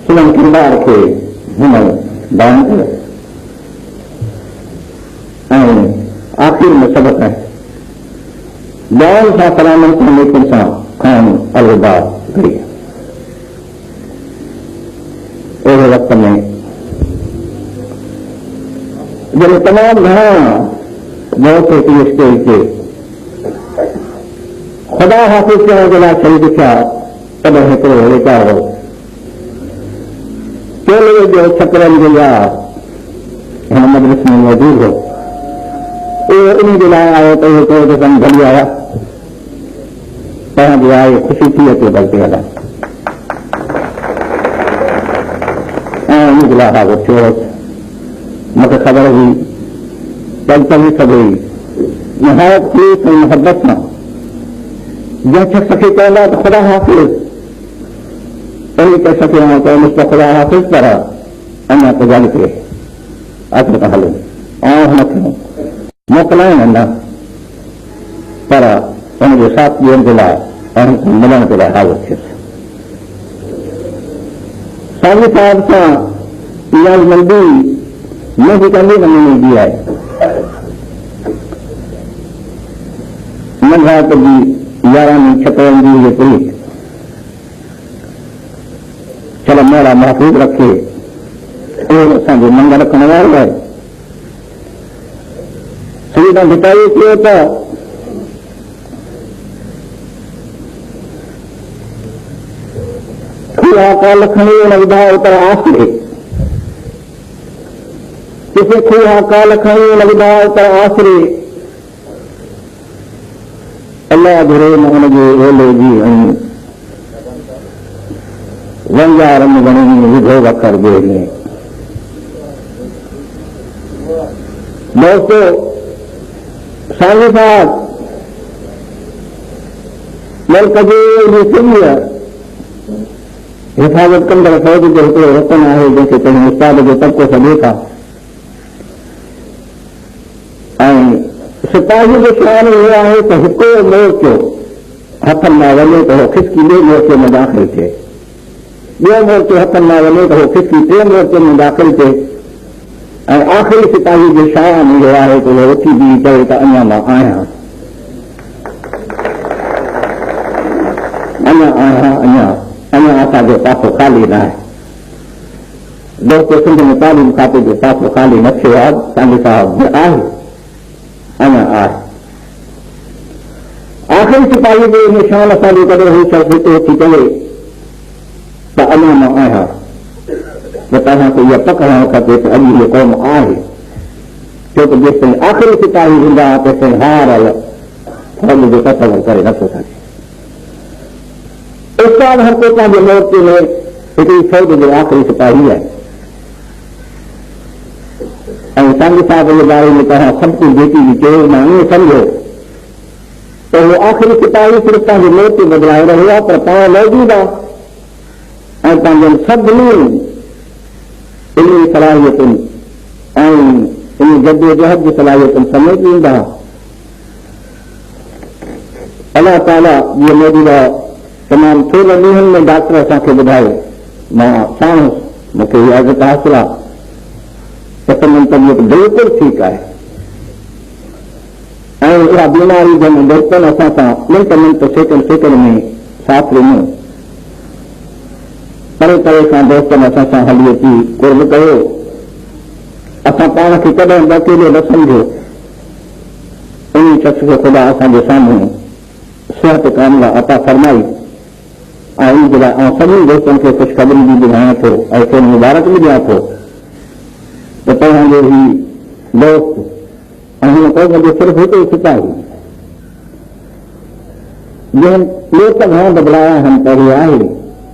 सुनन किरदार खे हुन बयान कयो ऐं आख़िर में सबक है दौर सां सलामत लेकिन सां खान अलविदा करी। अहिड़े वक़्त में जॾहिं तमामु घणा मौत थी स्टेज ते ख़ुदा हाफ़िज़ करण जे लाइ शहीद थिया तॾहिं हिकिड़ो वीचारो चोले जो छकरनि जो यार हिन मजलिस में मौजूदु हो। उहो इन जे लाइ आयो त उहो चयो त भली आया तव्हांजी आहे ख़ुशी थी अचे बल्कि हलाए ऐं इन जे लाइ हा थियो। मूंखे ख़बर हुई पलतवी सभई निहायत ख़ुलूस ऐं मुहबत सां जंहिं शख़्स खे चवंदा त ख़ुदा हाफ़िज़ अहिड़ी कंहिं शख़्स खे चयो मुंहिंजो ख़ुदा हाफ़िज़ पर अञा त ॻाल्हि थिए अचो त हलो ऐं हुनखे मोकिलाइण न पर हुनजो साथ ॾियण जे लाइ ऐं मिलण जे लाइ हाज़िर थियुसि। साईं साहिब सां इहा मंदी मुंहिंजी कंदी नमूने जी आहे। नंढाप जी यारहं छपनि जी इहे प्रीत चलो मोड़ा महफ़ूज़ रखे उहो असांजो मंग रखण वारो आहे। सुविधा भिटाई थियो त खुआ काल खणी न ॿुधायो त आसिरे किसे खुआ काल खणी न ॿुधायो त आसिरे अल्लाह घुरे न हुनजे ओले जी ऐं वंजारनि घणी विधो वखर ॿिए में। दोस्तो साईं साहब मुल्क जी सिंधीअ हिफ़ाज़त कंदड़ फ़ौज जो हिकिड़ो रतन आहे जंहिंखे पंहिंजे उस्ताद जो तबिको सॾे था ऐं सिपाही जो शान इहो आहे त हिकिड़ो मोर्चो हथनि मां वञे त उहो खिसकी ॿिए मोर्चे में दाख़िल थिए, ॿियो मोर्चो हथनि मां वञे त उहो खिसकी टे मोर्चे में दाख़िल थिए ऐं आख़िरी सिपाही जो शान इहो आहे त उहो उथी बीही चवे त अञा मां आहियां अञा असांजो पासो ख़ाली न आहे। दोस्तो सिंध में तालीम खाते जो पासो ख़ाली न थियो आहे। तव्हांजे साहिब आहे अञा आहे। आख़िरी सिपाही जे निशान असांजो कॾहिं हू शख़्स हिते अची चवे त अञा मां आहियां त तव्हांखे इहा पक हुअणु खपे त अॼु इहो क़ौम आहे छो त जेसिताईं आख़िरी सिपाही हूंदा तेसिताईं हार फौज जो तसवुर करे नथो सघे। उस्ताद हर को पंहिंजे मोर्चे में हिकिड़ी फौज जो आख़िरी सिपाही आहे ऐं सांगी साहिब जे बारे में तव्हां सभु कुझु जेकी बि चयो मां ईअं सम्झो त उहो आख़िरी सिपाही सिर्फ़ु पंहिंजे मोर्चे बदिलाए रहियो आहे पर पाण मौजूदु आहे ऐं पंहिंजनि सभिनी इल्मी सलाहियतुनि ऐं इन जद्दोजहद जी सलाहियतुनि समेत ईंदा। अलाह ताला इहे मौजूदा तमामु थोरे ॾींहंनि में डॉक्टर असांखे ॿुधायो मां साण मूंखे इहा इज़त हासिल आहे त तमामु तबियत बिल्कुलु ठीकु आहे ऐं इहा बीमारी जंहिंमें डॉक्टरनि असां सां मिंट सेकंड में साथ ॾिनो परे परे सां दोस्तनि असां सां हली अची कुर्ब कयो। असां पाण खे कॾहिं अकेलो न सम्झो। इन शख़्स खे ख़ुदा असांजे साम्हूं सिहत कामिला अता फरमाई ऐं इन जे लाइ सभिनी दोस्तनि खे ख़ुशख़बरी बि ॿुधायां थो ऐं खेनि मुबारक बि ॾियां थो त तव्हांजो ही दोस्त ऐं हिन क़ौम जो सिर्फ़ु हिकिड़ो सिपाही जंहिं ॿियो त घणा बदिलाया आहिनि पर इहो आहे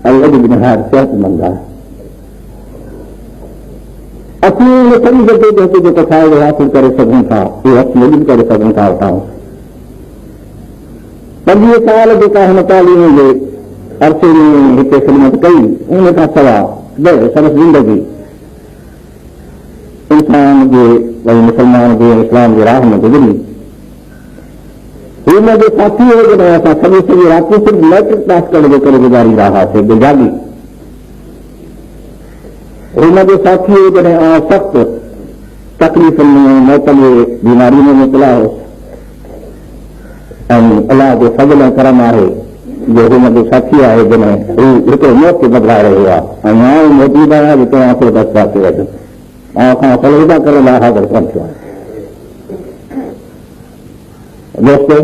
ऐं अॼु बि निहार सिहतमंद आहे। असीं इहे सभई जॻह ते जेको फ़ाइदो हासिल करे सघूं था इहो असीं बि करे सघूं था। वठाऊं 25 साल जेका हिन तालीम जे अरसे में हिते ख़िदमत कई उन खां सवाइ संदसि ज़िंदगी इंसान जे वरी मुस्लमान जे इस्लाम जे राह में गुज़री। हुन जे साथी हो जॾहिं असां सॼी राति सिर्फ़ु मैट्रिक पास करण जे करे गुज़ारी रहा हुआसीं बेजागी हुनजो साथी जॾहिं आउं सख़्तु तकलीफ़ुनि में मौत में बीमारी में मुबतला हुउसि ऐं अलाह जो फज़ल ऐं करम आहे जो हुनजो साथी आहे जॾहिं हू हिकिड़ो मौत खे बदिलाए रहियो आहे ऐं आउं मौजूदु आहियां जो तव्हांखे बसि पासे वठो आउं खां सलूदा करण लाइ हाज़िर कोन थियो आहे। दोस्तो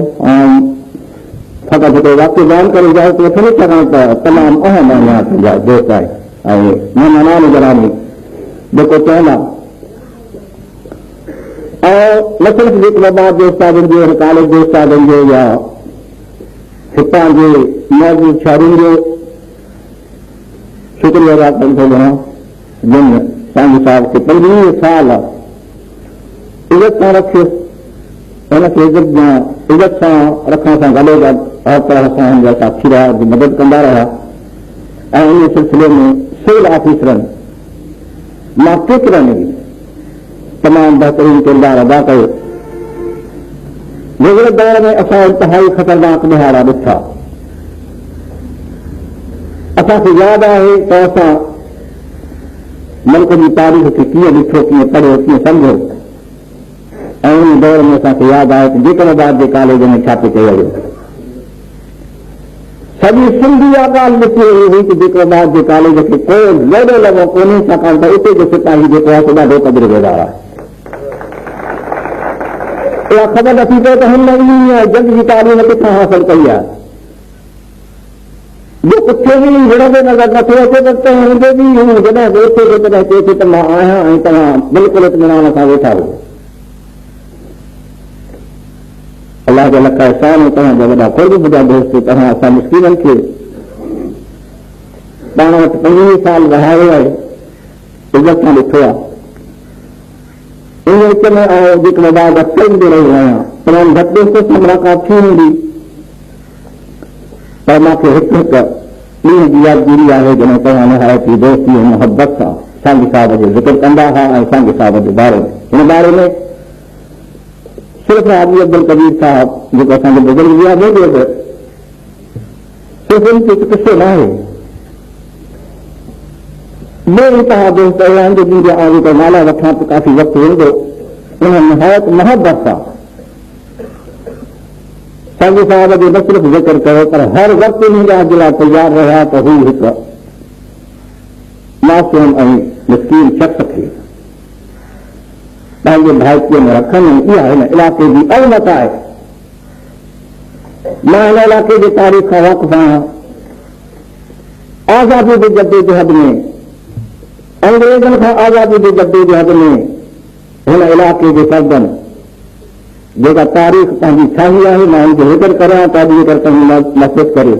फक़ति हिकिड़ो वाक़ियो बयानु करे इजाज़त वठो छाकाणि त तमामु अहम आहे तुंहिंजा दोस्त आहे ऐं महिमानान जरानी जेको चवंदा ऐं न सिर्फ़ु जिक्राबाद जे उस्तादनि जो कॉलेज जे उस्तादनि जो या हितां जे मौजूद शहरुनि जो शुक्रिया अदा कनि थो वञा जिन साईं साहिब खे 25 साल इज़त सां रखियो हुनखे इज़त सां रखण सां गॾोगॾु हर तरह सां हुनजा साथी रहिया जी मदद कंदा रहिया ऐं इन सिलसिले में सिविल ऑफिसरनि मां केतिरनि ई तमामु बहितरीन किरदारु अदा कयो। गुज़िरियल दौर में असां इंतिहाई ख़तरनाक ॾिहाड़ा ॾिठा। असांखे यादि आहे त असां मुल्क जी तारीख़ खे कीअं ॾिठो कीअं पढ़ियो कीअं सम्झो ऐं उन दौर में असांखे यादि आहे त जिक्राबाद जे कॉलेज में छापे कयो वियो। सॼी सिंधी इहा ॻाल्हि ॾिठी वई हुई कि जिक्राबाद जे कॉलेज खे को लोॾो लॻो कोन्हे छाकाणि त उते जो सिपाही जेको आहे सो ॾाढो तजुर्बेदार आहे। इहा ख़बर नथी पए त हिन इल्मी जंग जी तालीम किथां हासिल कई आहे जो किथे बि विढ़ंदे नज़र नथो अचे त हूंदे बि जॾहिं वेठे जेकॾहिं चए थी त मां आहियां ऐं तव्हां बिल्कुलु इत्मीनान सां वेठा हो। अलाह जा लख एहसान तव्हांजा वॾा ख़ुदि मुंहिंजा दोस्त तव्हां असां मुस्किननि खे पाण वटि 25 साल रहायो आहे इज़त सां ॾिठो आहे। इन विच में आयो जिक्राबाद अक्सर ईंदो रहियो आहियां तमामु घटि दोस्त सां मुलाक़ात थी हूंदी पर मूंखे हिकु ॾींहं जी यादगिरी आहे जॾहिं तव्हां निहायती दोस्ती ऐं मुहबत सां सांगी साहिब जो ज़िक्र कंदा हुआ ऐं सांगी साहिब जे बारे में हिन बारे में सिर्फ़ हाजी अब्दुल कबीर साहब जेको असांजो बुज़ुर्ग विया वेंदो सिर्फ़ उनखे हिकु किसो न आहे ॿियो इंतिहा दोस्त अहिड़ा आहिनि जो जिन जा जेको नाला वठां त काफ़ी वक़्तु वेंदो उन निहायत मुहबत सां सांगी साहिब जो न सिर्फ़ु ज़िक्र कयो पर हर वक़्तु उन जा जे लाइ तयारु रहिया त हू हिकु मासूम ऐं मिस्कीन शख़्स खे पंहिंजे भाइटीअ में रखनि इहा हिन इलाइक़े जी अहमियत आहे। मां हिन इलाइक़े जे तारीख़ खां वाक़ुफ़ आहियां। आज़ादी जे जद्दोजहद में अंग्रेज़नि खां आज़ादी जे जद्दोजहद में हिन इलाइक़े जे फर्दनि जेका तारीख़ पंहिंजी ठाही आहे मां हुनजो ज़िक्र करियां ताज़ी कर महसूसु करे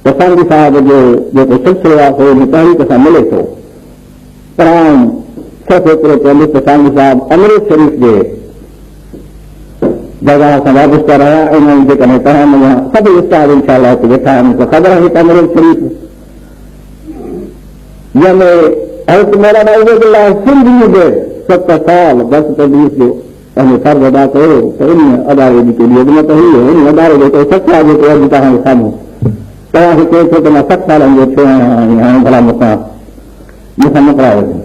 त सांगी साहिब जो जेको सिलसिलो आहे उहो तहरीक सां मिले थो पर सिर्फ़ु एतिरो चवंदुसि त सांगी साहिब अमृत शरीफ़ जे जॻह सां वाबस्ता रहिया ऐं जेकॾहिं तव्हां मुंहिंजा सभु उस्ताद इनशा हिते वेठा आहिनि त ख़बर आहे त अमृत शरीफ़ जंहिंमें हज़रत मौलाना उबैदुल्लाह सिंधी जे 7 साल बस तदरीस जो पंहिंजो फर्ज़ अदा कयो त इन अदारे जी कहिड़ी अज़मत हुई इन अदारे जो हिकिड़ो सच आहे जेको अॼु तव्हांजे साम्हूं तव्हांखे चए थो त मां 7 सालनि जो थियो आहियां ऐं हाणे भला मूंखां मोकिलायो वञे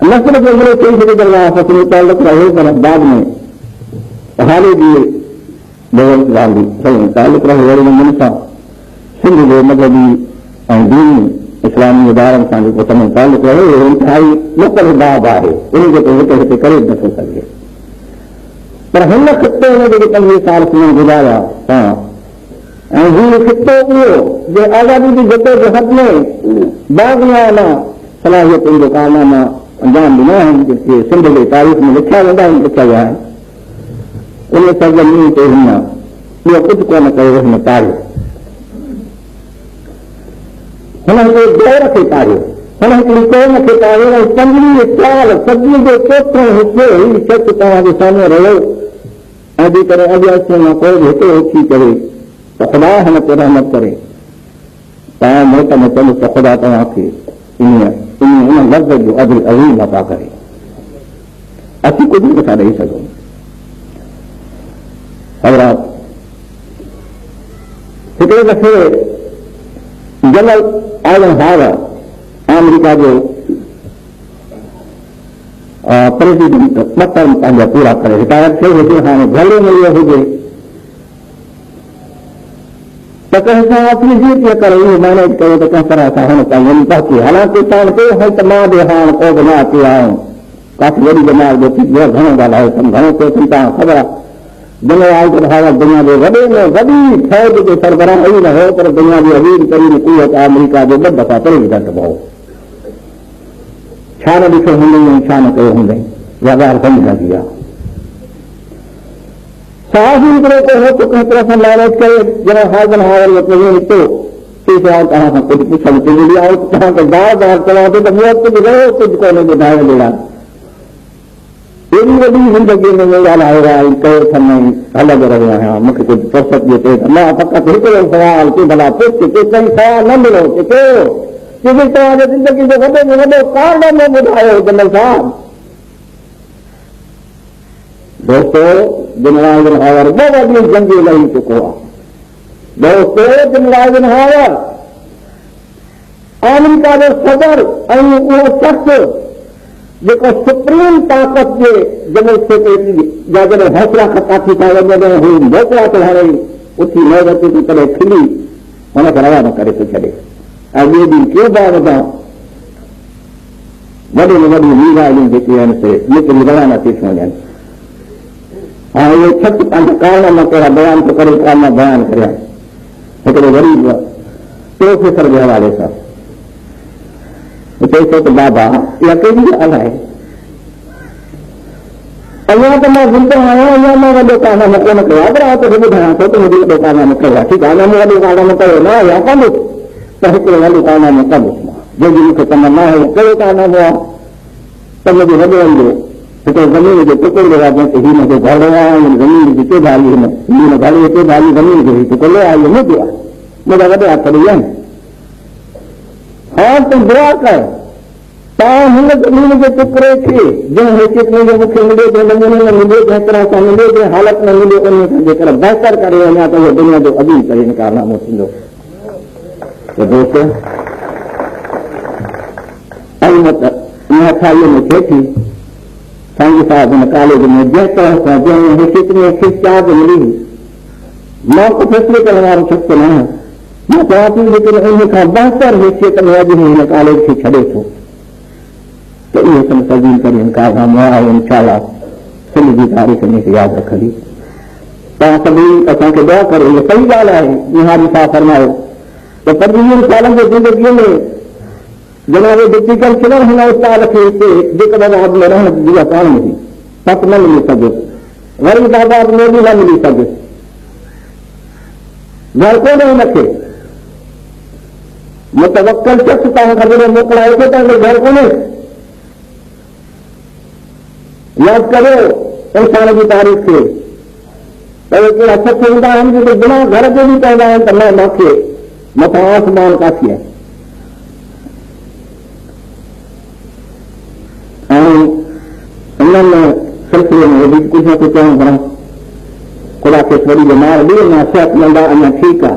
न सिर्फ़ अहिड़ो चई सघंदो आहे फसली तालुक़ रहे पर बाद में हाले जी तालुक़ रहे अहिड़े नमूने सां सिंध जो मज़हबी ऐं दीनी इस्लामी इदारनि सां जेको तमामु तालुक़ रहे उहो इंतिहाई मुख़्तलिफ़ बाब आहे उन जो हिते हिते करे नथो सघे पर हिन ख़िते में जेके 25 साल कीअं गुज़ारिया ऐं हीउ ख़ितो उहो जे आज़ादी जी जद्दोजहद में बाग़ियाना सलाहियतुनि जो कारनामा अंजाम ॾिना आहिनि जेके सिंध जे तारीख़ में लिखिया वेंदा आहिनि लिखिया विया आहिनि उन सरज़मीन ते हिन ॿियो कुझु कोन कयो हिन तारियो हुन हिकिड़े दौर खे तारियो हुन हिकिड़ी क़ौम खे तारियो ऐं 25 साल सदीअ जो चोथों हिसो ही शख़्स तव्हांजे साम्हूं रहियो ऐं जेकॾहिं अॻियां अचण खां पोइ बि हिकिड़ो उथी करे त ख़ुदा हिन ते रहमत करे तव्हां मोट में चवंदुसि त ख़ुदा तव्हांखे उन लफ़्ज़ जो अदल अज़ीम अता करे असीं कुझु नथा ॾेई सघूं। हज़रात हिकिड़े दफ़े जनरल आइजनहावर अमेरिका जो प्रेसिडेंट ॿ टर्म पंहिंजा पूरा करे रिटायर थियो हुजे, हाणे भले मिलियो हुजे त कंहिं सां अप्रीशिएट करे इहो मैनेज कयो त कंहिं तरह सां हुन ताईं वञी पहुची। हालांकि तव्हां कयो है त मां बि हाणे को बि न अची आहियां, काफ़ी वॾी जमात जो घणो ॻाल्हायो अथमि, घणो कयो अथमि, तव्हां ख़बर आहे जनरल आइजनहावर दुनिया जे वॾे में वॾी फौज जो सरबराह ई न हो, पर दुनिया जी अमीर तरीन कुवत अमेरिका जो 2 दफ़ा प्रेसिडेंट हो। छा न ॾिठो हूंदई ऐं छा न कयो हूंदई, इहा ॻाल्हि सम्झंदी आहे। साफ़ ई हिकिड़ो को हो कंहिं तरह सां मैनेज करे जनरल आइजनहावर जो निकितो तव्हां खां कुझु पुछण थी मिली आहे, तव्हांखे बार बार चवां थो त मूं वटि कुझु रहियो कुझु कोन्हे ॿुधाइण जहिड़ा। एॾी वॾी ज़िंदगीअ में ॻाल्हायो आहे, कयो अथमि, हलंदो रहियो आहियां, मूंखे कुझु फ़ुर्सत जे थिए त मां फ़क़ति हिकिड़ो सुवाल कि भला पुछ कि कंहिं सवाल न मिलो कि कयो कि तव्हांजे ज़िंदगी जो वॾे में वॾो कारनामो ॿुधायो जनरल साहब। दोस्तो जनरल आइजनहावर 2 वॾियूं जंगियूं लही चुको आहे। दोस्तो जनरल आइजनहावर अमेरिका जो सदर ऐं उहो शख़्स जेको सुप्रीम ताक़त जे जनरल सेक्रेटरी जा जॾहिं हौसला खता थी था वञनि, हू मोकिला थो हाणे उथी न अचे थी तॾहिं खिली हुनखे रवानो करे थो छॾे। ऐं ॿिए ॾींहुं क्यूबा वटां वॾे में वॾियूं मीज़ाइलूं जेके आहिनि से निकिरी रवाना थी थियूं वञनि। हाणे इहे शख़्स पंहिंजा कारनामा कहिड़ा बयान थो करे, कारनामा बयानु करिया हिकिड़े ग़रीब प्रोफेसर जे हवाले सां। चए थो त बाबा इहा कहिड़ी ॻाल्हि आहे, अञा त मां ज़िंदो आहियां, अञा मां वॾो कारनामो कोन कयो आहे, पर तोखे ॿुधायां थो त मुंहिंजो वॾो कारनामो कयो आहे। ठीकु आहे, अञा मूं वॾो कारनामो कयो न आहे या कंदुसि, त हिकिड़ो वॾो कारनामो कंदुसि मां, जंहिंजी मूंखे तमन्ना आहे। कहिड़ो कारनामो आहे त मुंहिंजो वॾो हूंदो हिकिड़ो ज़मीन जो टुकड़ो आहे, जंहिंखे हीउ मुंहिंजो घर आहे, ज़मीन जी चौधारी हीअ घड़ी चौधारी ज़मीन जो टुकड़ो आहे, इहो मुंहिंजो आहे, मुंहिंजा वॾा हथ ॾेई आहिनि। हाणे तूं दुआ कर तव्हां हिन ज़मीन जे टुकड़े खे जंहिं हैसियत में मूंखे मिले, जंहिं नमूने में मिले, जंहिं तरह सां मिले, जंहिं हालत में मिले, उन सां जेकर बहितर करे वञा त उहो दुनिया जो अजीम तरीन कारनामो थींदो। त दोस्त अहमद इहा अठाईअ में थिए थी साईं साहिब हिन कॉलेज में जंहिं तरह सां जंहिं हैसियत में खिचाज मिली, मां को फ़ैसिले करण वारो शख़्स न आहियां, मां चवां थी लेकिन इन खां बहितर हैसियत में अॼु हिन कॉलेज खे छॾे थो त इहो सजीन तरीन कारनामो आहे। इंशाअल्लाह सिंध जी तारीख़ में यादि रखंदी। तव्हां सभई असांखे दुआ करो, इहा सही ॻाल्हि आहे। निहारी साहब फरमायो त 25 सालनि जी ज़िंदगीअ में जनाब डिप्टी कमिश्नर हिन उस्ताद खे हिते जेकॾहिं में रहण जी पाण हुई पक न मिली सघियुसि, वरी दादा में बि न मिली सघियुसि, घर कोन्हे हुनखे मुतवक्कल शख़्स तव्हां खां जॾहिं मोकिलाए थो त घर कोन्हे। यादि करियो इंसान जी तारीख़ खे, त कहिड़ा शख़्स हूंदा आहिनि जेके बिना घर जे बि चवंदा आहिनि त न मूंखे मथां आसमान काफ़ी आहे। ऐं हिननि सिलसिले में वधीक कुझु न कुझु चवणु घणो ख़ुदा खे थोरी बीमार ॾे, अञा सिहतमंद आहे, अञा ठीकु आहे,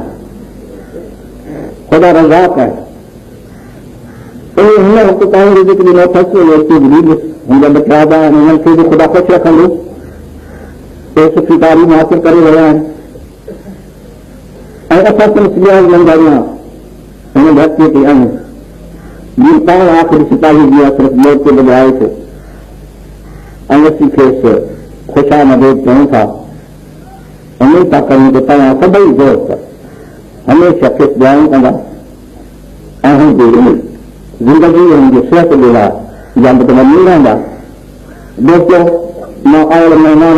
ख़ुदा रज़ाक आहे। हिन वक़्तु ताईं रिज़िक बि न अथसि, हुनजा बचावा आहिनि, हुननि खे बि ख़ुदा ख़ुशि रखंदो, के सुठी तारीख़ हासिल करे रहिया आहिनि। ऐं असां सिलसिला मंदारियां हिन धरतीअ ते आहियूं। ॿी पाण आख़िरी सिपाही जी सिर्फ़ु मौत ते ॿुधाए थो ऐं असीं खेसि ख़ुशामदेद चऊं था। उमेद था कयूं त तव्हां सभई दोस्त हमेशह खेसि ॼाण कंदा ऐं हुनजी ज़िंदगी हुनजी सिहत जे लाइ या मतिलबु रहंदा। दोस्तो मां आयल महिमान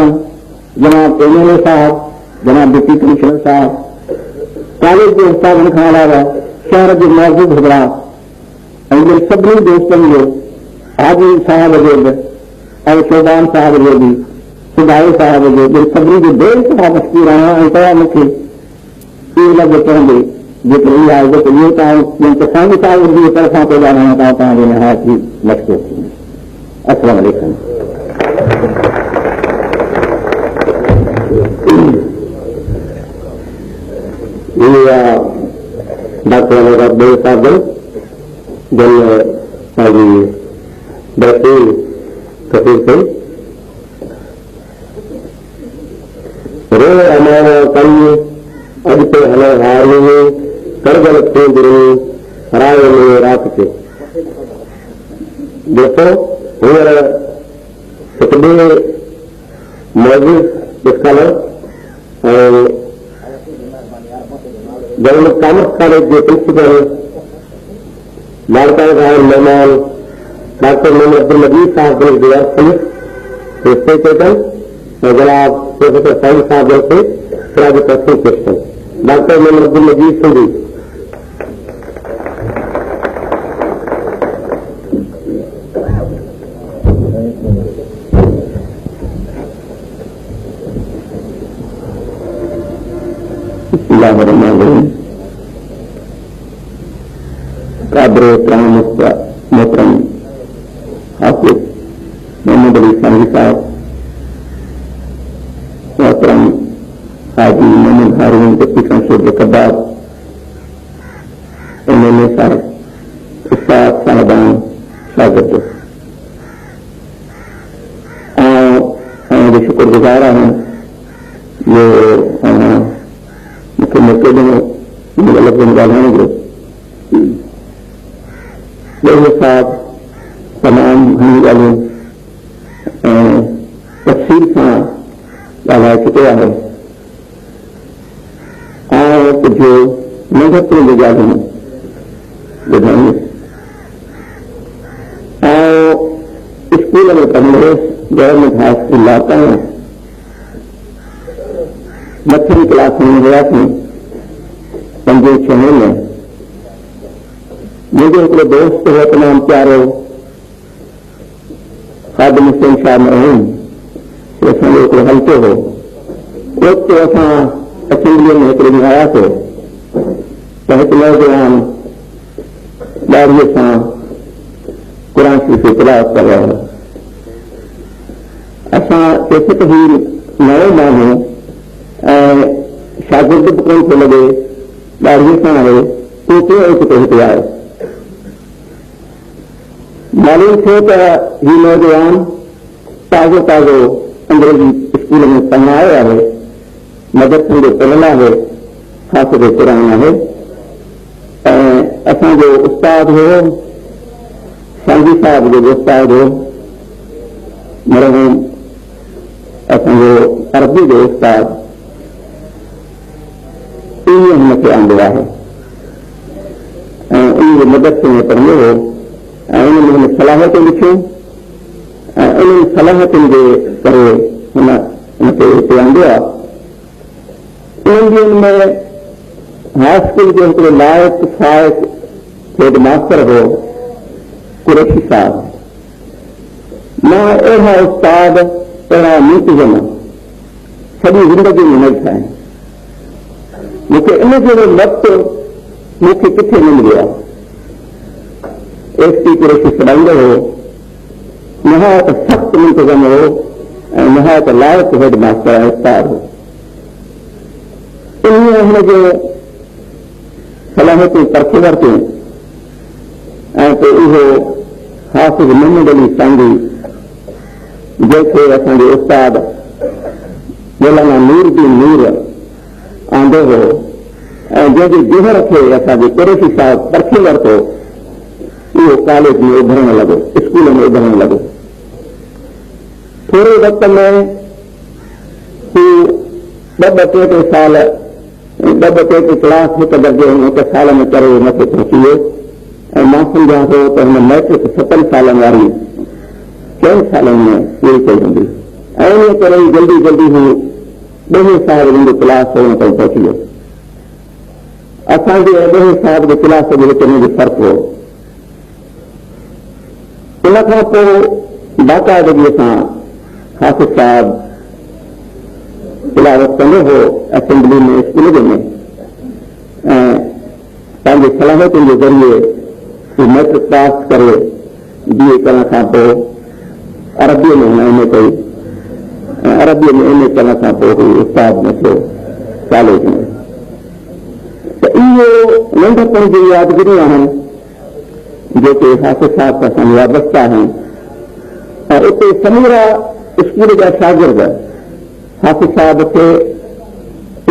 जनाब एमएलए साहब, जनाब डिप्टी कमिश्नर साहब, कॉलेज जे उस्तादनि खां अलावा शहर जे मौजूद हुजरात ऐं सभिनी दोस्तनि जो हाजी साहिब जो बि ऐं शोभान साहिब जो बि, सुधाई साहिब जो बि, सभिनी जो दिलि सां मशहूरु आहियां। ऐं तव्हां मूंखे इहो लॻे चवंदे जेको इहा आहे जेको इहो तव्हां साईं साहिब जी तरफ़ां थो ॻाल्हायां त तव्हांजे निहायत ई मशहूरु थींदी। अस्सलाम वालेकुम। डॉक्टर अमरबे साहब जन साजी बेहतरीन तस्वीर से रो हमारा कई अगते हले हारी करगल केंद्र राय में रात से देखो हमारा कितने मौजूद स्कॉलर और गवर्नमेंट कॉमर्स कॉलेज के प्रिंसिपल लाड़का साहब मेहमान डॉक्टर मोहम्मद अब्दुल मजीद साहब ने समित चेतन और जनाब प्रोफेसर साहिब साहब जैसे सिराज तस्वीर क्वेश्चन डॉक्टर मोहम्मद अब्दुल मजीद सिंह जी कादर मोहतरम हाफिज मोहम्मद अली साहिब साहब मोहतरम हाजी मोहम्मद हारून डिप्टी कमिश्नर कबाब एमएलए साहब उस्ताद साहबान शागिर्द जो शुक्रगुजार हैं जो मुख्य मौके में गलत ॻाल्हाइण जो साहब तमाम घणी ॻाल्हियूं तफ़सील सां ॻाल्हाए चुको आहे ऐं कुझु नंढपिण जी ॻाल्हियूं ॿुधायूं ऐं स्कूल में पढ़ंदे गवर्नमेंट हाई स्कूल लाता है मथी क्लास में हुआसीं 5-6 में मुझे हिकिड़ो दोस्त हो तमामु प्यारो खादिम हुसैन शाह मरहूम असांजो हिकिड़ो हल्को हो उते असां असेंबलीअ में हिकिड़े ॾींहुं आयासीं त हिकु नौजवान ॾाढ़ीअ सां क़ुर शरीफ़ तिलावत करे रहियो असां चयोसीं त हीउ नओं माण्हू ऐं शागिर्द बि कोन थो लॻे ॾाढ़ीअ सां आहे तूं कीअं हिते आयो मालूम थियो त हीउ नौजवान ताज़ो अंग्रेजी स्कूल में पढ़ण आयो आहे मदरसे जो पढ़ियल आहे हाफ़िज़ क़ुर आहे ऐं असांजो उस्ताद हो सांगी साहब जो उस्ताद हो मरहूम असांजो अरबी जो उस्ताद ईअं हुनखे आंदो आहे ऐं उन जे मदरसे में पढ़ंदो हो ऐं उन्हनि सलाहियतूं लिखियूं ऐं उन्हनि सलाहियतुनि जे करे हुनखे हिते आंदो आहे उन्हनि ॾींहंनि में हाई स्कूल जो हिकिड़ो लाइक़ फाइक़ हेड मास्टर हो कुरैशी साहब मां अहिड़ा उस्ताद अहिड़ा मुंतज़िम सॼी ज़िंदगी में न ॾिठा आहिनि मूंखे इन जहिड़ो वक़्तु मूंखे किथे न मिलियो आहे एसटी कुरैशी पढ़ाईंदो हो नहायत सख़्त मुंतज़िम हो ऐं नहायत लाइक़ हेड मास्टर ऐं उस्ताद हो इन हुनजे सलाहियतूं परखे वरितियूं ऐं पोइ इहो हाफ़िज़ मोहम्मद अली सांगी जंहिंखे असांजे उस्ताद मौलाना नूरुद्दीन नूर आंदो हो ऐं जंहिंजे ज़हर खे असांजे कुरैशी साहिब परखे वरितो इहो कॉलेज में उभरण लॻो स्कूल में उभरण लॻो थोरे वक़्त में हू 2-3 साल 2-3 क्लास हिकु दर्जे हिकु साल में करे मथे पहुची वियो ऐं मां सम्झां थो त हुन मैट्रिक 7 सालनि वारी 4 सालनि में पूरी कई हूंदी ऐं इन करे जल्दी हू 2 साल जी क्लास हुन ताईं पहुची वियो असांजे 2 साल जे क्लास जे विच में फ़र्क़ु हो उन खां पोइ बाक़ाइदगीअ सां हाफ़िज़ साहब तिलावत कंदो हो असेंबली में स्कूल में ऐं पंहिंजे सलाहियतुनि जे ज़रिए हू मैट्रिक पास करे BA करण खां पोइ अरबीअ में हुन MA कई ऐं अरबीअ में MA करण खां पोइ हू उस्ताद में थियो कॉलेज में त इहो नंढा मदरसनि जी यादगिरियूं आहिनि जेके हाफ़िज़ साहब सां वाबस्ता आहिनि ऐं उते समूरा स्कूल जा शागिर्द हाफ़िज़ साहब खे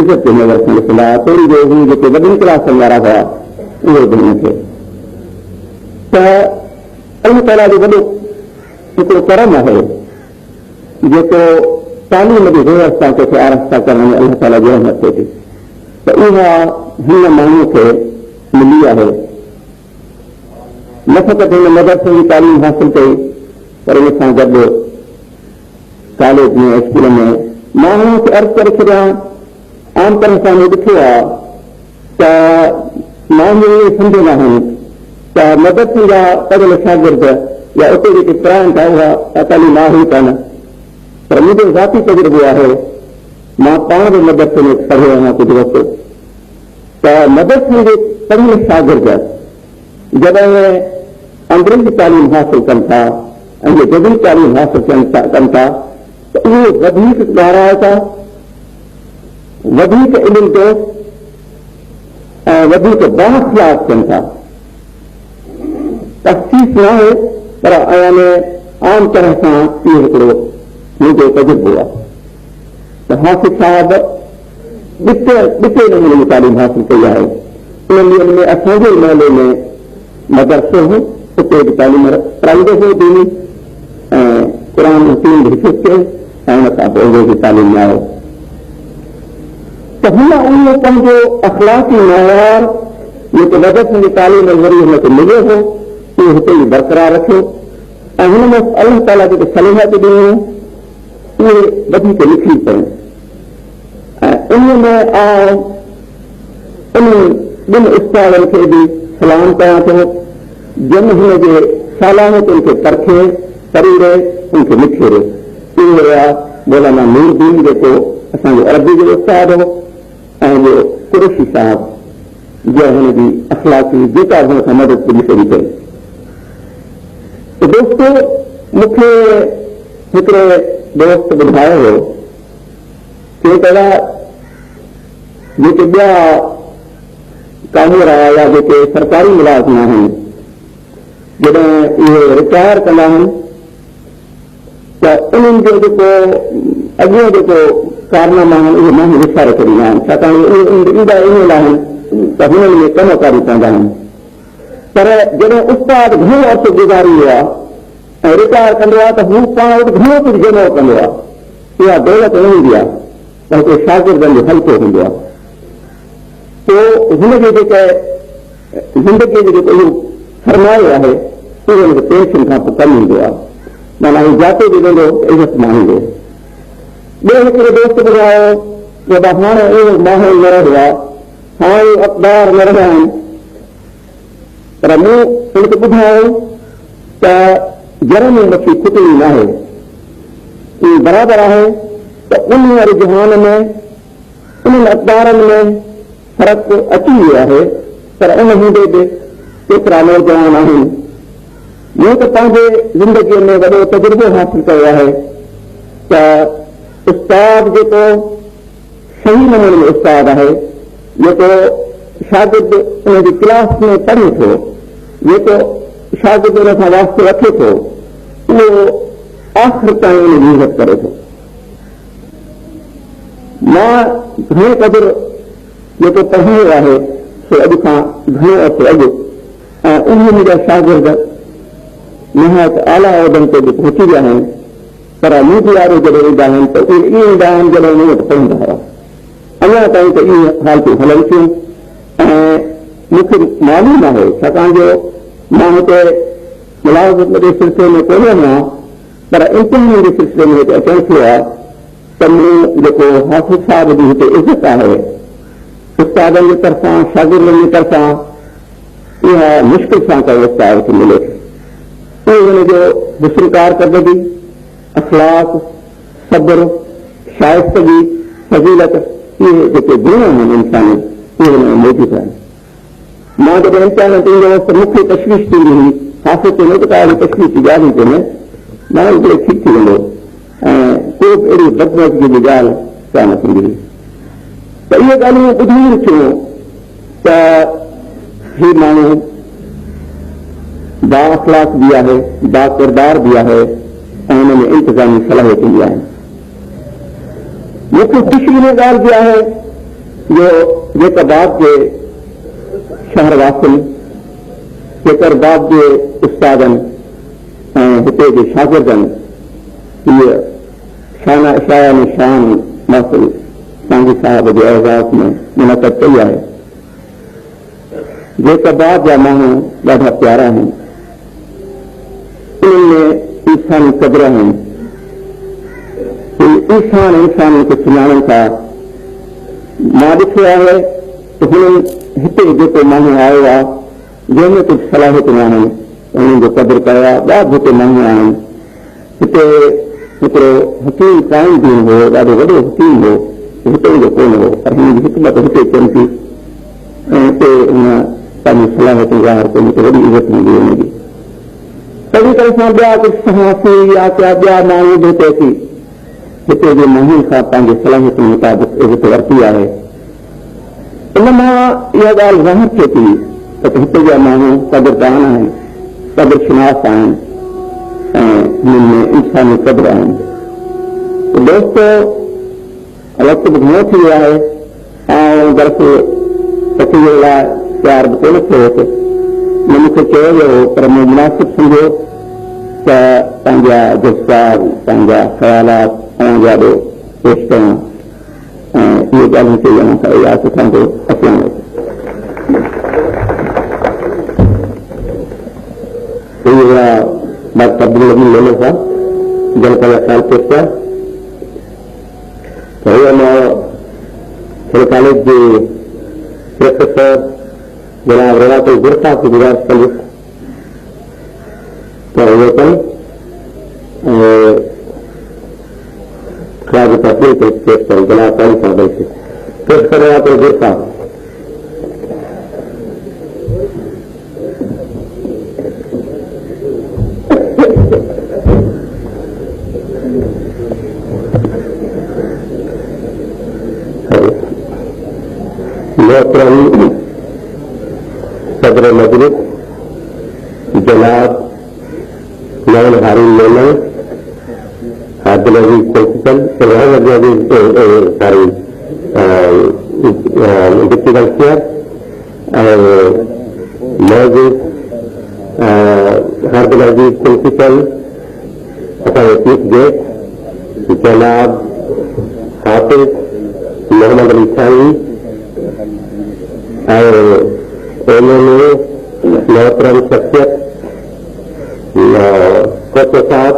इज़त में रखण जे लाइ थोरी देरि हू जेके वॾियुनि क्लासनि वारा हुआ उहे बि हुनखे त अल्लाह ताला जो वॾो हिकिड़ो करम आहे जेको तालीम जी व्यवस्था खे आरस्ता करण में अल्लाह ताला जो रहमत थिए थी त उहा हिन माण्हूअ खे मिली आहे न फ़क़ति हिन मदरसे जी तालीम हासिल कई पर इन सां गॾु कॉलेज में स्कूल में माण्हूअ खे अर्ज़ु करे छॾिया आम तरह सां मूं ॾिठो आहे त माण्हू इहे सम्झंदा आहिनि त मदरसे जा पढ़ियल शागिर्द या उते जेके पढ़ाइनि था उहा तालीम आहे ई कान पर मुंहिंजो ज़ाती तजुर्बो आहे मां पाण बि मदरसे में पढ़ियो आहियां कुझु वक़्तु त मदरसे जे पढ़ियल शागिर्द जॾहिं अंग्रेजी तालीम हासिल कनि था ऐं जदीद तालीम हासिल कनि था त उहे वधीक ॻाल्हाए था वधीक इल्म जो ऐं वधीक बाख़लाक़ थियनि था तफ़सीस न आहे पर आम तरह सां इहो हिकिड़ो मुंहिंजो तजुर्बो आहे त हाफ़िज़ साहब ॾिठे नमूने जी तालीम हासिल कई आहे उन्हनि ॾींहंनि में असांजे महले में मदरसो हो उते बि तालीम पढ़ाईंदो हो दीनी ऐं क़ुर तीन बि हिफ़िज़ कयो ऐं हुन खां पोइ अंग्रेजी तालीम में आयो त हुन उहो पंहिंजो अख़लाक़ी मयार जेको मदरसे जी तालीम जे ज़रिए हुनखे मिलियो हो उहो हिते ई बरक़रार रखियो ऐं हुन में अल्लाह ताला जेके सलाहियत ॾिनियूं उहे वधीक लिखी पयूं ऐं उन में उन ॿिनि उस्तादनि खे बि सलाम कयां थो जन हुन जे सलाहियतुनि खे परखे परीरे उनखे लिखे इहो हुआ मौलाना नूरदीन जेको असांजो अरबी जो उस्ताद हो ऐं ॿियो कुरैशी साहब जो हुनजी अख़लाक़ी जेका हुन खां मदद पुॼी सघी पई त दोस्तो मूंखे हिकिड़े दोस्त ॿुधायो हो कि कहिड़ा जेके ॿिया कामरा या जेके सरकारी मुलाज़िम आहिनि जॾहिं इहे रिटायर कंदा आहिनि त उन्हनि जो जेको अॻियां जेको कारनामा आहिनि उहे माण्हू विसारे छॾींदा आहिनि छाकाणि ईंदा ईमेल आहिनि त हुननि में कमकारी पवंदा आहिनि पर जॾहिं उस्ताद घणो अर्सो गुज़ारी वियो आहे ऐं रिटायर कंदो आहे त हू पाण वटि घणो कुझु जमा कंदो आहे इहा दौलत न हूंदी आहे त हिते शागिर्दनि जो हल्को हूंदो आहे पोइ हुनजे जेके ज़िंदगीअ जो जेको इहो सरमायो आहे उहो हुनखे पेंशन खां पोइ कमु ईंदो आहे माना हू जाते बि वेंदो इज़त माणींदो ॿियो हिकिड़ो दोस्त ॿुधायो कि हाणे उहो माहौल न रहियो आहे हाणे अख़बार न रहिया आहिनि पर मूं हुनखे ॿुधायो त जड़ में मच्छी खुटणी न आहे इहो बराबरि आहे त उन रुझान में उन्हनि अख़बारनि में फ़र्क़ु अची वियो आहे पर उन हूंदे बि केतिरा नौजवान आहिनि मूं त पंहिंजे ज़िंदगीअ में वॾो तजुर्बो हासिल कयो आहे त उस्ताद जेको सही नमूने में उस्ताद आहे जेको शागिर्द उनजी क्लास में पढ़े थो जेको शागिर्द उन सां वास्तो रखे थो उहो आख़िर ताईं उनजी इज़त करे थो मां घणे क़दुरु जेको पढ़ायो आहे सो अॼु खां घणो अर्सो अॻु ऐं उन मुंहिंजा शागिर्द निहायत आला उहिदनि ते बि पहुची विया आहिनि पर मुंहिंजी वारो जॾहिं ईंदा आहिनि त उहे ईअं ईंदा आहिनि जॾहिं मूं वटि पढ़ंदा हुआ अञा ताईं त इहे हालतूं हलनि थियूं ऐं मूंखे मालूम आहे छाकाणि जो मां हुते मुलाज़मत जे सिलसिले में कोन वञा पर इम्तिहान जे सिलसिले में हिते अचणु थियो आहे त मूं जेको हाफ़िज़ साहब जी हिते इज़त आहे उस्तादनि जी तरफ़ां शागिर्दनि जी तरफ़ां इहा मुश्किल सां कयो उस्ताद खे मिले उहो हुनजो हुस्न कारकर्दगी अख़लाक़ सब्र शाइस्तगी फज़ीलत इहे जेके गुण आहिनि इंसानी उहे हुन में मौजूदु आहिनि मां जॾहिं इम्तिहान ते ईंदो हुअसि त मूंखे तशवीश थींदी हुई हाफ़िज़ ते न त का तशवीश जी ॻाल्हि ई कोन्हे माण्हू हिकिड़ो ठीकु थी वेंदो ऐं को बि अहिड़ी बदमज़गी जी ॻाल्हि कान थींदी हुई त इहे ॻाल्हियूं ॿुधी थियूं त ही माण्हू बाअखलाक भी आहे, बाकिरदार भी आहे ऐं हुन में इंतज़ामी सलाहियत ईंदी आहे। मूंखे ख़ुशी इन ॻाल्हि जी आहे जो जेका बाप जे शहर वासिन, जेकर बाप जे उस्तादनि ऐं हिते जे शागिर्दनि इहे शायानी शान महफ़िल सांगी साहिब जे एज़ाज़ में मुनक़द कई आहे। जेका बाप जा माण्हू ॾाढा प्यारा आहिनि, उन्हनि में इंसानी क़दर आहिनि, इंसान खे सुञाणनि था। मां ॾिठो आहे त हुननि हिते जेको माण्हू आयो आहे जंहिंमें कुझु सलाहियतूं आहिनि उन्हनि जो क़दुरु कयो आहे। ॿिया बि हिते माण्हू आहिनि। हिते हिकिड़ो हकीम काइमदीन हो, ॾाढो वॾो हकीम हो, हिते जो कोन हो, पर हिन जी हिकमत हिते थियनि थी ऐं हिते हुन पंहिंजी सलाहियतूं ज़ाहिर कई त वॾी इज़त मिली हुनजी। तॾहिं तरह सां ॿिया कुझु सहाफ़ी या ॿिया माण्हू बि हिते अची हिते जे माण्हुनि खां पंहिंजे सलाहियतुनि मुताबिक़ इज़त वरिती आहे। इन मां इहा ॻाल्हि ज़ाहिर थिए थी त हिते जा माण्हू क़दुरदान आहिनि, क़दुर शिनास आहिनि ऐं हिननि में इंसानी क़दुर आहिनि। दोस्तो, वक़्तु बि घणो थी वियो आहे ऐं दरअसल तक़रीर लाइ तयारु बि कोन थियो हुते। न मूंखे चयो वियो हो, पर मूं मुनासिब सम्झो त पंहिंजा जज़्बात, पंहिंजा ख़्यालात तव्हांजा ॾे पेश कयां ऐं इहे ॻाल्हियूं चई वञा त इहा असांजो असलाम डॉक्टर अब्दुल नबी लोलो साहब जन का ख्याल पेश किया। तो मेरे कॉलेज के प्रोफेसर जनाब रवातुल गुरसा की गुजारिश करी तो ख्याल तस्वीर पेश करें जनाब कौन साहब से प्रोफेसर रवातुल गुरसा। सदर मजलिस जनाब नैन हारून लोला, अब्दुल अजीज प्रिंसिपल, सारी डिप्टी कलेक्टर मौजूद अब्दुल अजीज प्रिंसिपल, असांजे चीफ गेस्ट जनाब हाफिज मोहम्मद अली साईं उन्होंने मोहतरम शख्सियत कोचो साहब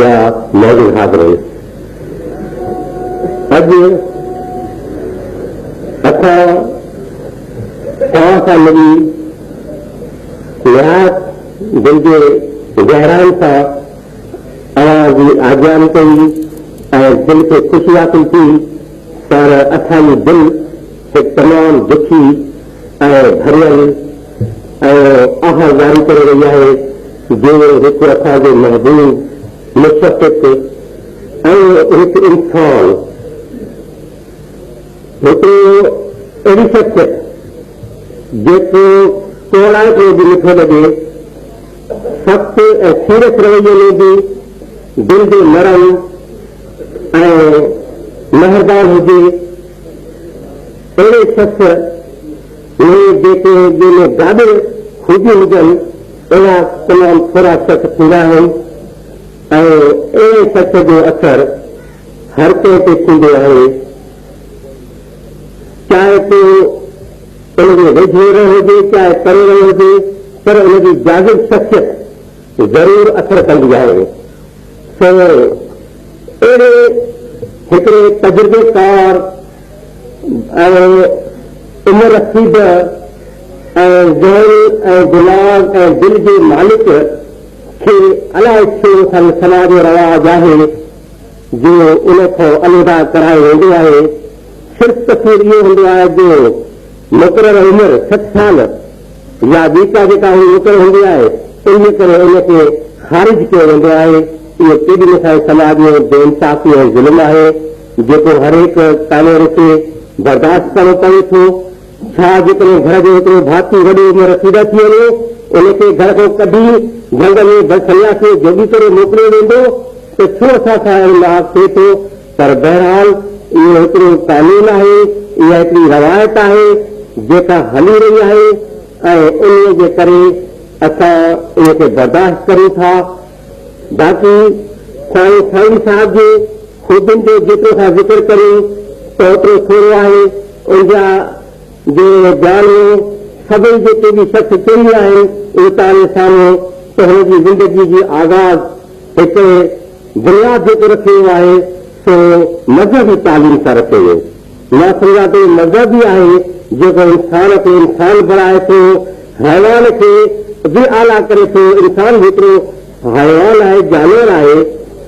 या मौजूद हाजिर है। अॼु असां तव्हां सां मिली निहायत दिल जे गहराइनि सां अवां जी आज्ञान कई ऐं दिल खे ख़ुशी हासिल थी, पर असांजी दिल हिकु तमामु दुखी ऐं भरियल ऐं आह जारी करे रही आहे जो हिकु असांजो महबूब मुशफ़िक़ ऐं हिकु इंसान, हिकिड़ो अहिड़ी शख़्सियत जेको तोड़ाए को बि नथो लॻे, सख़्तु ऐं सीरियस रवैये में बि दिल जो नरम ऐं महिरबान हुजे, अहिड़े शख़्स जेके जंहिंमें ॾाढे ख़ूबियूं हुजनि अहिड़ा तमामु थोरा शख़्स थींदा आहिनि ऐं अहिड़े शख़्स जो असरु हर कंहिं ते थींदो आहे, चाहे को उनजे वेझो रहियो हुजे चाहे परे रहियो हुजे, पर उनजी जाज़िब शख़्सियत ज़रूरु असरु कंदी आहे। सो अहिड़े हिकिड़े तजुर्बेकार ऐं उमिरि रसीद ऐं ज़हन ऐं दिमाग़ ऐं दिल जे मालिक खे अलाए छो समाज जो रवाज आहे जो उन खां अलॻि करायो वेंदो आहे। सिर्फ़ु तस्वीर इहो हूंदो आहे जो मुक़ररु उमिरि 60 साल या ॿी का जेका मुक़ररु हूंदी आहे इन करे उनखे ख़ारिज कयो वेंदो आहे। इहो केॾी असांजे समाज में बेइंसाफ़ी ऐं ज़ुल्म आहे जेको हर हिकु कानून खे बर्दाश्त करणो पवे थो छा जेकॾहिं घर जो हिकिड़ो भाती वॾी उमिरि रसीद थी वञे उनखे घर खां कढी झंग में सन्यासी जोगी करे मोकिलियो वेंदो त छो असां सां इलाह थिए थो। पर बहरहाल इहो हिकिड़ो कानून आहे, इहा हिकिड़ी रवायत आहे जेका हली रही आहे ऐं उन जे करे असां इनखे बर्दाश्त करूं था। बाक़ी साईं साहिब जे ख़ुदिन जो जेतिरो असां ज़िक्र करियूं त ओतिरो थोरो आहे। उनजा जो बयान सभई जेके बि शख़्स चवंदा आहिनि उहे तव्हांजे साम्हूं त हुनजी ज़िंदगी जी आगाज़ हिकु बुनियाद जेको रखियो आहे सो मज़हबी तालीम सां रखियो वियो। मां सम्झां थो मज़हब ई आहे जेको इंसान खे इंसान बणाए थो, हैवान खे बि आला करे थो। इंसान जेतिरो हैवान आहे, जानवर आहे,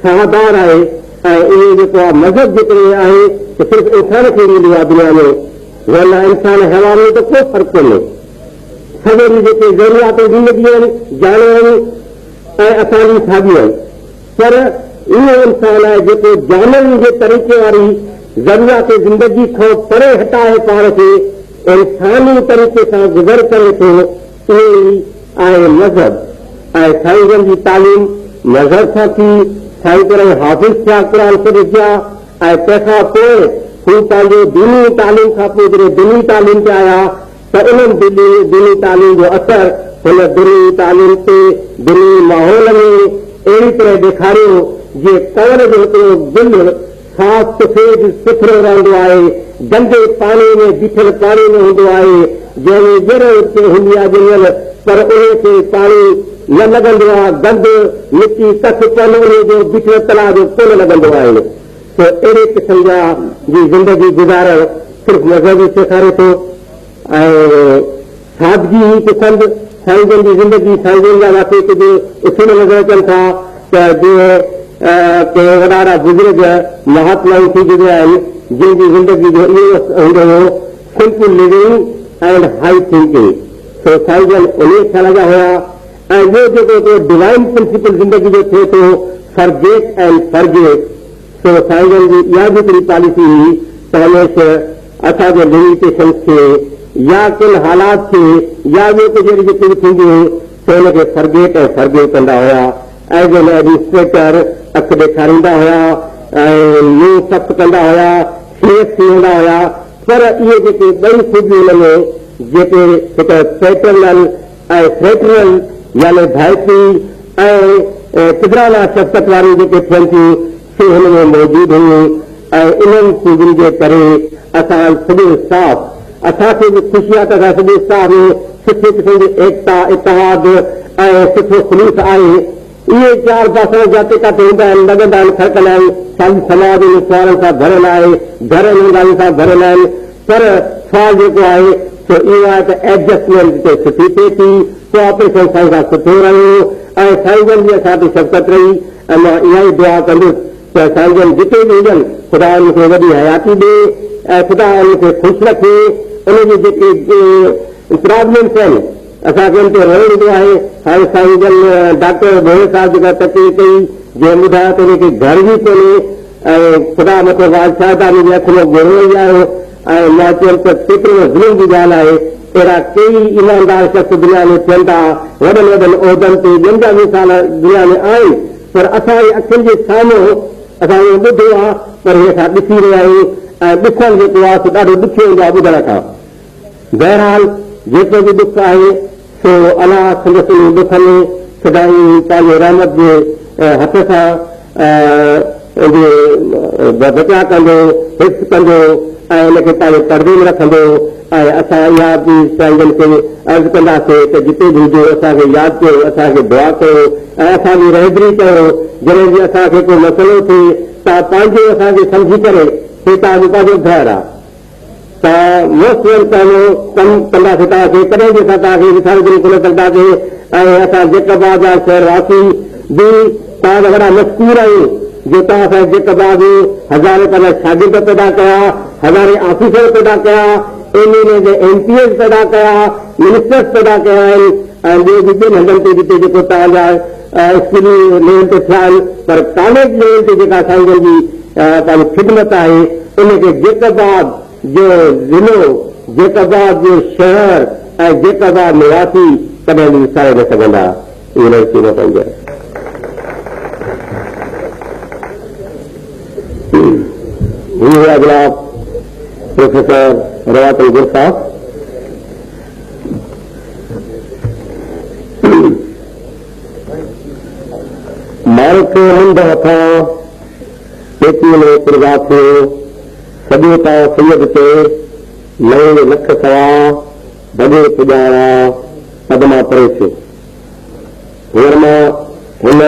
साहदार आहे ऐं इहो जेको आहे मज़हब जेको आहे त सिर्फ़ु इंसान खे मिलियो आहे दुनिया में, वरना इंसान हैवान में त को फ़र्क़ु कोन्हे। सभई जेके ज़रूरियात ज़िंदगी आहिनि जानवरनि ऐं असांजी साॻियूं आहिनि, पर इहो इंसान आहे जेको जानवरनि जे तरीक़े वारी ज़रूरियात ज़िंदगी खां परे हटाए पाण खे इंसानी तरीक़े सां गुज़र करे थो। इहो ई आहे मज़हब। ऐं साईं जी तालीम मज़हब सां थी, साईं तरह हाफ़िज़ थिया क़ुर शरीफ़ जा ऐं तंहिंखां पोइ हू पंहिंजो दीनी तालीम खां पोइ जॾहिं दीनी तालीम ते आया त उन्हनि दीनी तालीम जो असर हुन दीनी तालीम ते दीनी माहौल में अहिड़ी तरह ॾेखारियो जे कवर जो हिकिड़ो दिलि साफ़ सफ़ेद सुथरो रहंदो आहे, गंदे पाणी में बीठल पाणी में हूंदो आहे जंहिंमें ज़रूरत हूंदी आहे जंहिंमहिल, पर उनखे पाणी न लॻंदो आहे, गंद मिटी कख पन उन जो बीठल तलाउ जो कोन लॻंदो आहे। त अहिड़े क़िस्म जा जी ज़िंदगी गुज़ारण सिर्फ़ु मज़हब ई सेखारे थो। ऐं सादगी ई पसंदि साईं जन जी ज़िंदगी, साईं जन जा वाक़े कुझु उसूल नज़र अचनि था त जीअं के वॾा बुज़ुर्ग महात्माऊं थी गुज़रिया आहिनि जंहिंजी ज़िंदगी जो इहो हूंदो हो simple living and high thinking. सो साईं जन उन ख़्याल जा हुआ। ऐं ॿियो जेको डिवाइन प्रिंसिपल ज़िंदगी जो थिए थो फॉरगेट एंड फॉरगिव। सो साईं जन जी इहा बि हिकिड़ी पॉलिसी हुई त हमेशह असांजे लिमिटेशन खे या किन हालात खे या ॿियो कुझु अहिड़ी जेके बि थींदी हुई त हुनखे फॉरगेट ऐं फॉरगिव कंदा हुआ। एज एन एडमिनिस्ट्रेटर अखि ॾेखारींदा हुआ ऐं मुंहुं सख़्तु कंदा हुआ, फेस थी वेंदा हुआ। पर इहे जेके ॿई ख़ूबियूं हुन में जेके हिकु पैटर्नल ऐं फ्रेटरल यानी भाइती ऐं क़िदराना शख़्सियत वारियूं जेके थियनि थियूं से हुन में मौजूदु हुयूं। ऐं इन्हनि ख़ूबियुनि जे करे असां सॼो साफ़ असांखे बि ख़ुशी आहे त असां सॼे साह में सुठे क़िस्म जी एकता इतिहाद ऐं सुठो ख़ुलूस आहे। इहे चार बासण जाते काथे हूंदा आहिनि, लॻंदा आहिनि, खड़कंदा आहिनि, समाज में सुवालनि सां भरियल आहे, घर में ॻाल्हियुनि सां भरियल आहिनि। पर सुवाल जेको आहे सो इहो आहे त एडजस्टमेंट ते सुठी थिए थी, कोऑपरेशन साईं सां सुठो रहियो ऐं साईं जन जी असां ते शफ़क़त रही। ऐं मां इहा ई दुआ कंदुसि त साईं जन जिते बि हुजनि ख़ुदा उनखे वॾी हयाती ॾे ऐं ख़ुदा उनखे ख़ुशि रखे। उनजी जेके प्रॉब्लम्स आहिनि असांखे उन ते रहणो हूंदो आहे। हाणे साईं जन डॉक्टर भोले साहिब जेका तकलीफ़ कई जंहिं ॿुधायो त हुनखे घर बि कोन्हे ऐं ख़ुदा मथां बादशाहदानी जे हथ में घुरो ई आयो। ऐं मां चयुमि त केतिरो ज़ुल्म जी ॻाल्हि आहे। अहिड़ा कई ईमानदार शख़्स दुनिया में थियनि था, वॾनि वॾनि उहिदनि ते, ॿियनि जा मिसाल दुनिया में आहिनि, पर असांजे अखियुनि जे साम्हूं असां इहो ॿुधो आहे पर हे असां ॾिसी रहिया आहियूं ऐं ॾिसणु जेको आहे सो ॾाढो ॾुखियो हूंदो आहे ॿुधण खां। बहरहाल जेको बि ॾुख आहे सो अलाह संदसि दुख में सदाई पंहिंजे रहमत जे हथ सां बचा कंदो, हिफ़्ज़ कंदो ऐं उनखे पंहिंजे परदे में रखंदो। ऐं असां इहा बि साईं जन खे अर्ज़ु कंदासीं त जिते बि हुजे असांखे यादि कयो, असांखे दुआ कयो ऐं असांजी रहबरी कयो। जॾहिं बि असांखे को मसइलो थिए तव्हां पंहिंजो असांखे सम्झी करे हे तव्हांजो पंहिंजो घर आहे, तव्हां मोस्ट वेलकम कमु कंदासीं तव्हांखे, कॾहिं बि असां तव्हांखे विसारजन कोन कंदासीं। ऐं असां जेकबाद जा शहरवासी बि तव्हांजा वॾा मशकूर आहियूं जो तव्हां असांजे जेकबाद हज़ारे पंहिंजा शागिर्द पैदा कया, हज़ारे ऑफिसर पैदा कया, एमएलए जे एमपीएस पैदा कया, मिनिस्टर्स पैदा कया आहिनि ऐं ॿिए बि ॿियनि हंधनि ते जिते जेको तव्हांजा स्कूली लेवल ते थिया आहिनि, पर कॉलेज लेवल ते जेका साईं जन जी पंहिंजी ख़िदमत आहे उनखे जेकबाद जो ज़िलो जेकॾहिं जो शहर ऐं जेकॾहिं निवासी कॾहिं बि विसारे न सघंदा, इहो न पंहिंजे अगला प्रोफेसर रवातुल गुरसाफ। मार्क मुंड हथा पेटी में पुरगा थियो सॼे तां सैयद ते नवे लख सवा भॻे पुॼाया पदमा परे थियो। हींअर मां हुन